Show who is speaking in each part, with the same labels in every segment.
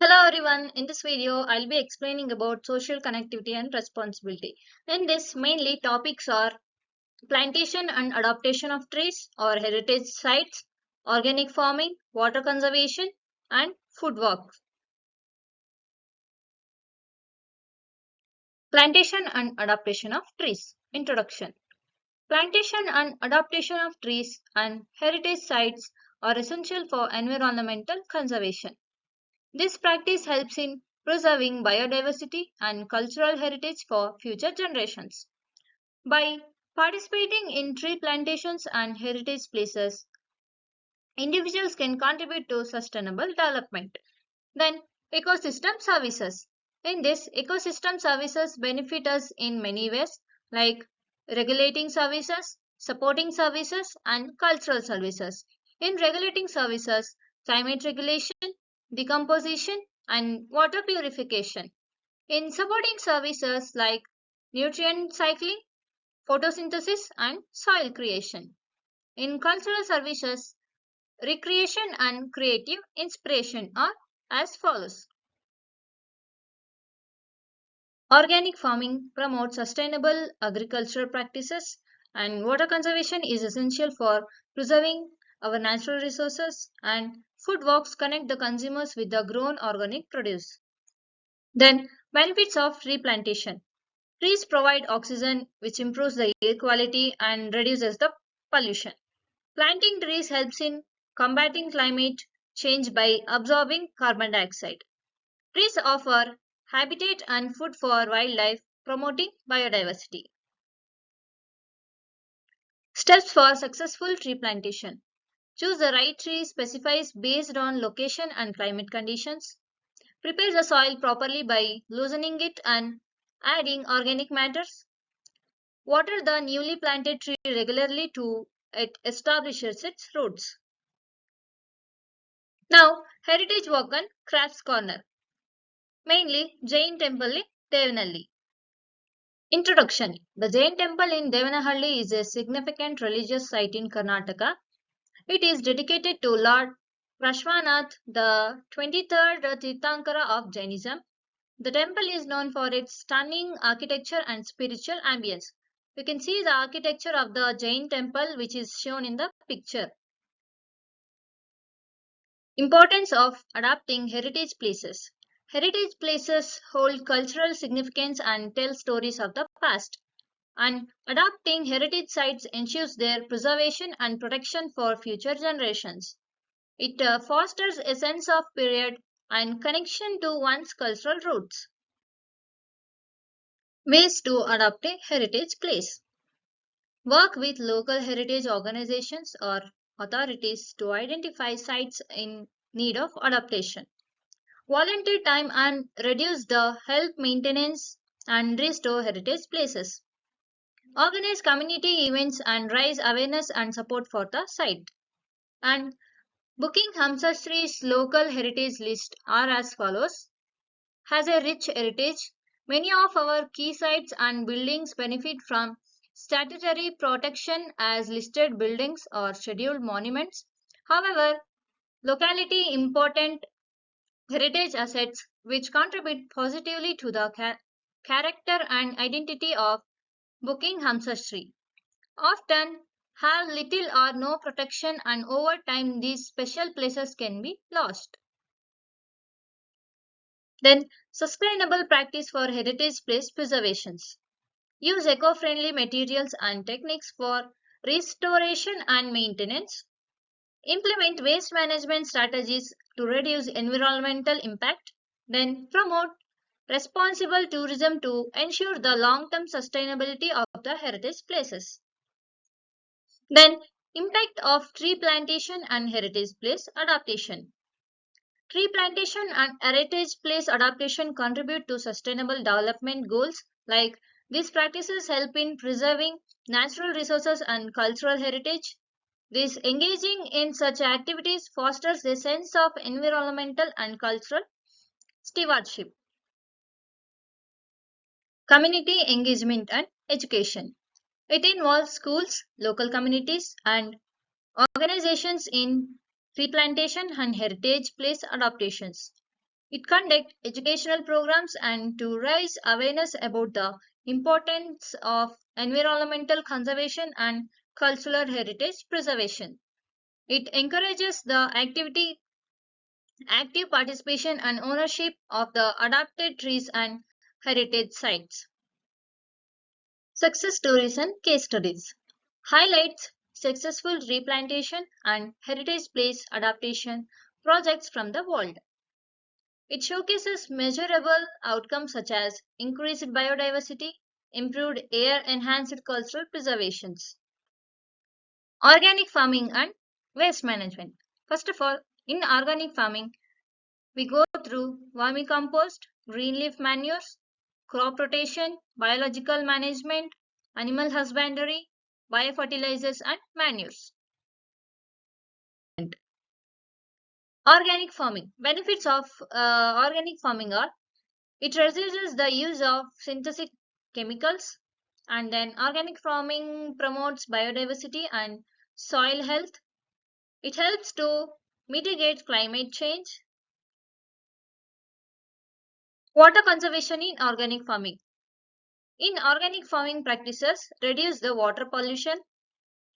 Speaker 1: Hello everyone, in this video I'll be explaining about social connectivity and responsibility. In this mainly topics are plantation and adaptation of trees or heritage sites, organic farming, water conservation and food walks. Plantation and adaptation of trees. Introduction. Plantation and adaptation of trees and heritage sites are essential for environmental conservation. This practice helps in preserving biodiversity and cultural heritage for future generations. By participating in tree plantations and heritage places, individuals can contribute to sustainable development. Then, ecosystem services. In this, ecosystem services benefit us in many ways like regulating services, supporting services, and cultural services. In regulating services, climate regulation, decomposition, and water purification. In supporting services like nutrient cycling, photosynthesis, and soil creation. In cultural services, recreation and creative inspiration are as follows. Organic farming promotes sustainable agricultural practices, and water conservation is essential for preserving our natural resources, and food walks connect the consumers with the grown organic produce. Then, benefits of tree plantation. Trees provide oxygen, which improves the air quality and reduces the pollution. Planting trees helps in combating climate change by absorbing carbon dioxide. Trees offer habitat and food for wildlife, promoting biodiversity. Steps for successful tree plantation. Choose the right tree specifies based on location and climate conditions. Prepare the soil properly by loosening it and adding organic matters. Water the newly planted tree regularly to it establishes its roots. Now, Heritage Walk and Crafts Corner, mainly Jain Temple in Devanhalli. Introduction. The Jain Temple in Devanahalli is a significant religious site in Karnataka. It is dedicated to Lord Prashwanath, the 23rd Tirthankara of Jainism. The temple is known for its stunning architecture and spiritual ambience. You can see the architecture of the Jain temple which is shown in the picture. Importance of adapting heritage places. Heritage places hold cultural significance and tell stories of the past. And adapting heritage sites ensures their preservation and protection for future generations. It fosters a sense of period and connection to one's cultural roots. Ways to adapt a heritage place. Work with local heritage organizations or authorities to identify sites in need of adaptation. Volunteer time and reduce the help maintenance and restore heritage places. Organize community events and raise awareness and support for the site. And booking Hamsastri's local heritage list are as follows. Has a rich heritage. Many of our key sites and buildings benefit from statutory protection as listed buildings or scheduled monuments. However, locality important heritage assets which contribute positively to the character and identity of Buckinghamshire often have little or no protection, and over time these special places can be lost. Then, sustainable practice for heritage place preservations. Use eco-friendly materials and techniques for restoration and maintenance. Implement waste management strategies to reduce environmental impact. Then promote responsible tourism to ensure the long-term sustainability of the heritage places. Then impact of tree plantation and heritage place adaptation. Tree plantation and heritage place adaptation contribute to sustainable development goals like these practices help in preserving natural resources and cultural heritage. This engaging in such activities fosters a sense of environmental and cultural stewardship. Community engagement and education. It involves schools, local communities, and organizations in tree plantation and heritage place adaptations. It conducts educational programs and to raise awareness about the importance of environmental conservation and cultural heritage preservation. It encourages the active participation and ownership of the adapted trees and heritage sites. Success stories and case studies highlights successful replantation and heritage place adaptation projects from the world. It showcases measurable outcomes such as increased biodiversity, improved air, enhanced cultural preservations. Organic farming and waste management. First of all, in organic farming, we go through vermicompost, green leaf manures, crop rotation, biological management, animal husbandry, biofertilizers, and manures. Organic farming. Benefits of organic farming are it reduces the use of synthetic chemicals, and then organic farming promotes biodiversity and soil health. It helps to mitigate climate change. Water conservation in organic farming. In organic farming practices, reduce the water pollution.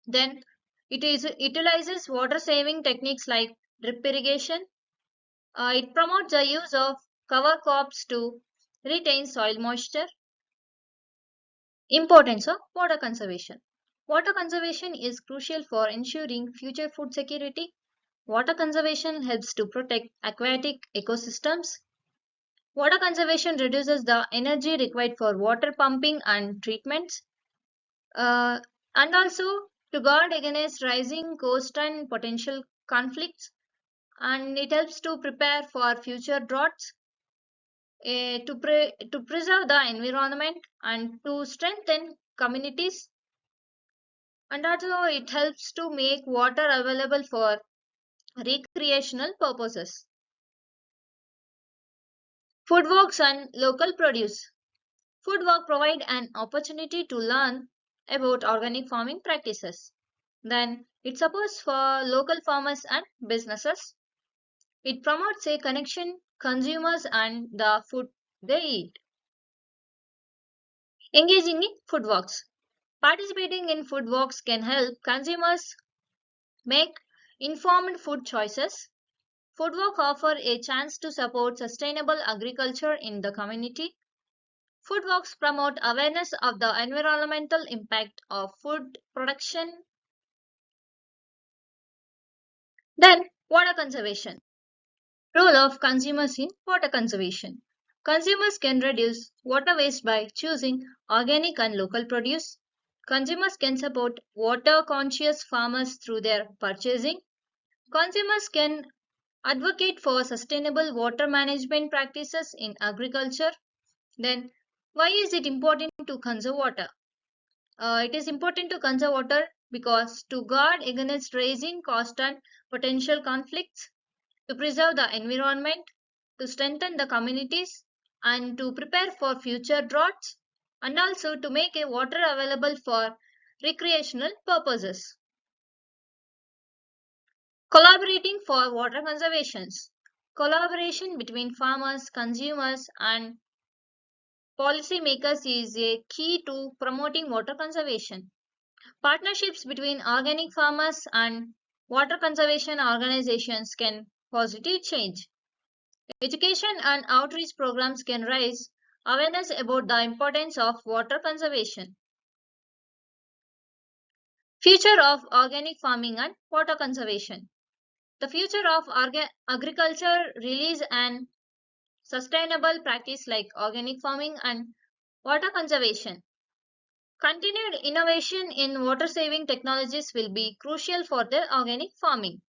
Speaker 1: Then utilizes water saving techniques like drip irrigation. It promotes the use of cover crops to retain soil moisture. Importance of water conservation. Water conservation is crucial for ensuring future food security. Water conservation helps to protect aquatic ecosystems. Water conservation reduces the energy required for water pumping and treatments, uh, and also to guard against rising cost and potential conflicts. And it helps to prepare for future droughts, to preserve the environment, and to strengthen communities. And also, it helps to make water available for recreational purposes. Food walks and local produce. Food walk provide an opportunity to learn about organic farming practices. Then it supports for local farmers and businesses. It promotes a connection consumers and the food they eat. Engaging in food walks. Participating in food walks can help consumers make informed food choices. Food walk offer a chance to support sustainable agriculture in the community. Food walks promote awareness of the environmental impact of food production. Then, water conservation. Role of consumers in water conservation. Consumers can reduce water waste by choosing organic and local produce. Consumers can support water conscious farmers through their purchasing. Consumers can advocate for sustainable water management practices in agriculture. Then, why is it important to conserve water? It is important to conserve water because to guard against rising cost and potential conflicts, to preserve the environment, to strengthen the communities, and to prepare for future droughts, and also to make a water available for recreational purposes. Collaborating for water conservations. Collaboration between farmers, consumers, and policymakers is a key to promoting water conservation. Partnerships between organic farmers and water conservation organizations can positive change. Education and outreach programs can raise awareness about the importance of water conservation. Future of organic farming and water conservation. The future of agriculture relies on sustainable practice like organic farming and water conservation. Continued innovation in water saving technologies will be crucial for the organic farming.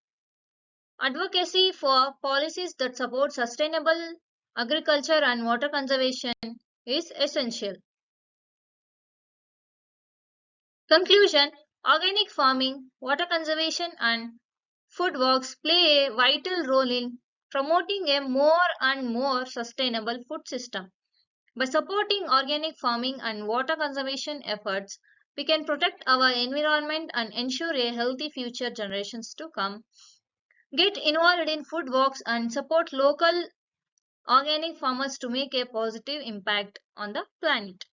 Speaker 1: Advocacy for policies that support sustainable agriculture and water conservation is essential. Conclusion. Organic farming, water conservation, and food works play a vital role in promoting a more and more sustainable food system. By supporting organic farming and water conservation efforts, we can protect our environment and ensure a healthy future generations to come. Get involved in food walks and support local organic farmers to make a positive impact on the planet.